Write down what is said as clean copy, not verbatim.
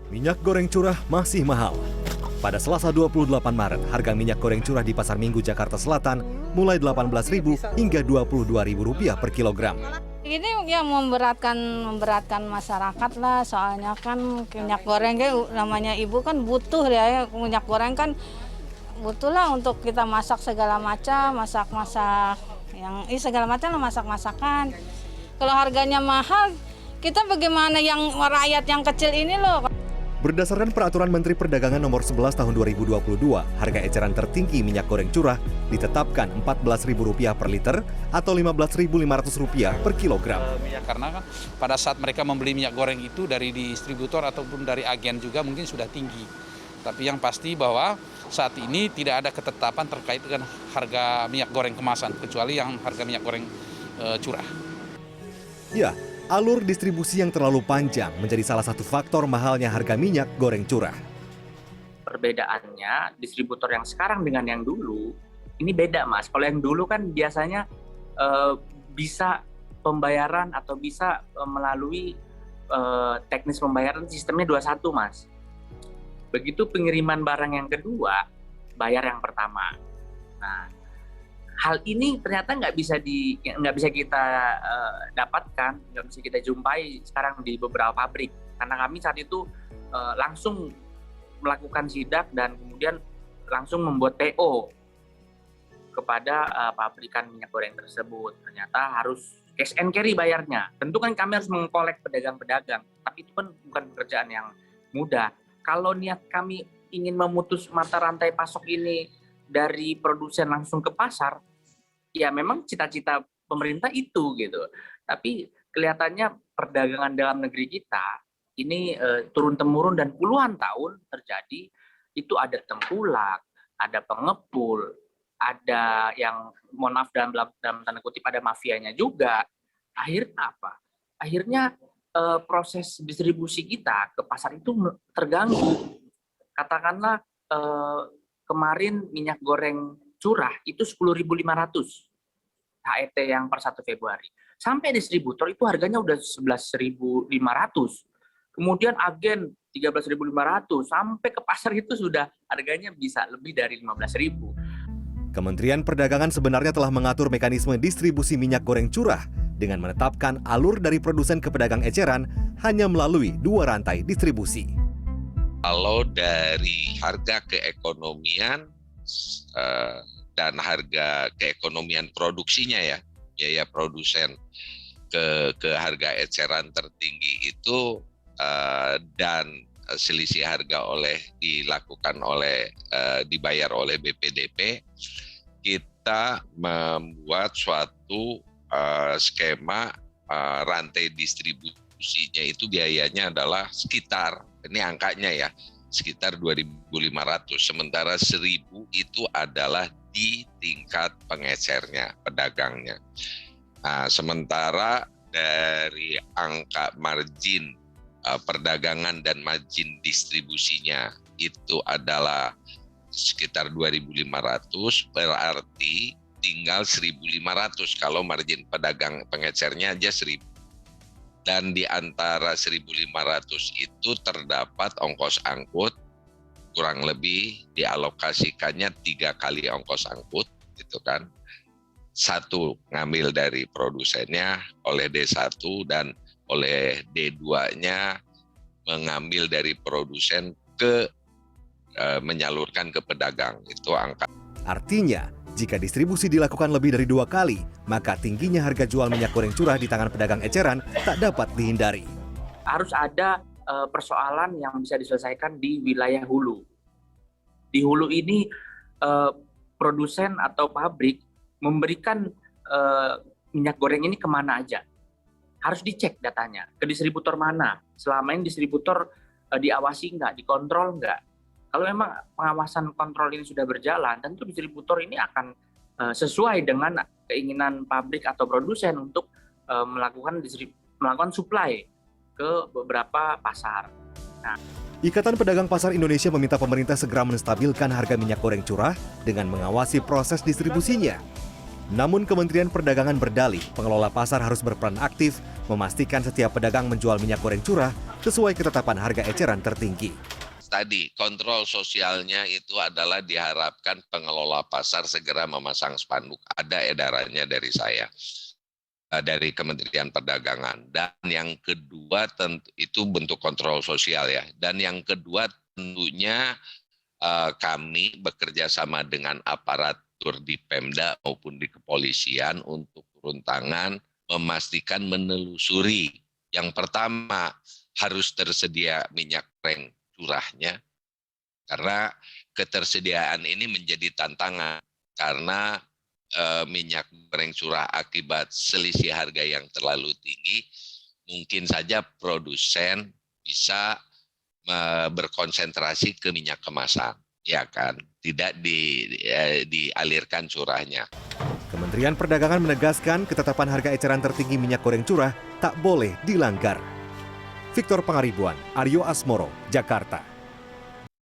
Minyak goreng curah masih mahal. Pada Selasa 28 Maret, harga minyak goreng curah di Pasar Minggu Jakarta Selatan mulai Rp18.000 hingga Rp22.000 per kilogram. Ini yang memberatkan masyarakat lah, soalnya kan minyak goreng namanya ibu kan butuh ya, minyak goreng kan butuh lah untuk kita masak segala macam, masak-masak yang segala macam lah masak-masakan. Kalau harganya mahal, kita bagaimana yang rakyat yang kecil ini loh. Berdasarkan Peraturan Menteri Perdagangan Nomor 11 Tahun 2022, harga eceran tertinggi minyak goreng curah ditetapkan Rp14.000 per liter atau Rp15.500 per kilogram. Karena kan pada saat mereka membeli minyak goreng itu dari distributor ataupun dari agen juga mungkin sudah tinggi. Tapi yang pasti bahwa saat ini tidak ada ketetapan terkait dengan harga minyak goreng kemasan, kecuali yang harga minyak goreng curah. Ya, alur distribusi yang terlalu panjang menjadi salah satu faktor mahalnya harga minyak goreng curah. Perbedaannya, distributor yang sekarang dengan yang dulu, ini beda Mas. Kalau yang dulu kan biasanya bisa pembayaran atau bisa melalui teknis pembayaran sistemnya 21 Mas. Begitu pengiriman barang yang kedua, bayar yang pertama. Nah, hal ini ternyata nggak bisa kita dapatkan, nggak bisa kita jumpai sekarang di beberapa pabrik. Karena kami saat itu langsung melakukan sidak dan kemudian langsung membuat PO kepada pabrikan minyak goreng tersebut. Ternyata harus cash and carry bayarnya. Tentu kan kami harus mengkolek pedagang-pedagang, tapi itu kan bukan pekerjaan yang mudah. Kalau niat kami ingin memutus mata rantai pasok ini dari produsen langsung ke pasar, ya memang cita-cita pemerintah itu gitu. Tapi kelihatannya perdagangan dalam negeri kita ini turun-temurun dan puluhan tahun terjadi. Itu ada tengkulak, ada pengepul, ada yang mohon maaf dalam tanda kutip ada mafianya juga. Akhirnya apa? Akhirnya proses distribusi kita ke pasar itu terganggu. Katakanlah kemarin minyak goreng curah itu 10.500 HET yang per 1 Februari. Sampai distributor itu harganya udah 11.500. Kemudian agen 13.500, sampai ke pasar itu sudah harganya bisa lebih dari 15.000. Kementerian Perdagangan sebenarnya telah mengatur mekanisme distribusi minyak goreng curah dengan menetapkan alur dari produsen ke pedagang eceran hanya melalui 2 rantai distribusi. Kalau dari harga keekonomian dan harga keekonomian produksinya ya, biaya produsen ke harga eceran tertinggi itu dan selisih harga dibayar oleh BPDP, kita membuat suatu skema rantai distribusinya itu biayanya adalah sekitar, ini angkanya ya, sekitar 2.500, sementara 1.000 itu adalah di tingkat pengecernya, pedagangnya. Nah, sementara dari angka margin perdagangan dan margin distribusinya itu adalah sekitar 2.500, berarti tinggal 1.500 kalau margin pedagang pengecernya aja 1.000. Dan di antara 1.500 itu terdapat ongkos angkut, kurang lebih dialokasikannya 3 kali ongkos angkut, gitu kan. 1 ngambil dari produsennya oleh D1 dan oleh D2-nya mengambil dari produsen menyalurkan ke pedagang, itu angka. Artinya, jika distribusi dilakukan lebih dari 2 kali, maka tingginya harga jual minyak goreng curah di tangan pedagang eceran tak dapat dihindari. Harus ada persoalan yang bisa diselesaikan di wilayah hulu. Di hulu ini produsen atau pabrik memberikan minyak goreng ini kemana aja. Harus dicek datanya, ke distributor mana. Selama ini distributor diawasi nggak, dikontrol nggak. Kalau memang pengawasan kontrol ini sudah berjalan, tentu distributor ini akan sesuai dengan keinginan pabrik atau produsen untuk melakukan supply ke beberapa pasar. Nah, Ikatan Pedagang Pasar Indonesia meminta pemerintah segera menstabilkan harga minyak goreng curah dengan mengawasi proses distribusinya. Namun Kementerian Perdagangan berdalih pengelola pasar harus berperan aktif memastikan setiap pedagang menjual minyak goreng curah sesuai ketetapan harga eceran tertinggi. Tadi kontrol sosialnya itu adalah diharapkan pengelola pasar segera memasang spanduk. Ada edarannya dari saya, dari Kementerian Perdagangan. Dan yang kedua tentu itu bentuk kontrol sosial ya. Dan yang kedua tentunya kami bekerja sama dengan aparatur di Pemda maupun di kepolisian untuk turun tangan memastikan menelusuri. Yang pertama harus tersedia minyak goreng curahnya, karena ketersediaan ini menjadi tantangan karena minyak goreng curah akibat selisih harga yang terlalu tinggi, mungkin saja produsen bisa berkonsentrasi ke minyak kemasan, ya kan, tidak dialirkan curahnya. Kementerian Perdagangan menegaskan ketetapan harga eceran tertinggi minyak goreng curah tak boleh dilanggar. Victor Pangaribuan, Aryo Asmoro, Jakarta.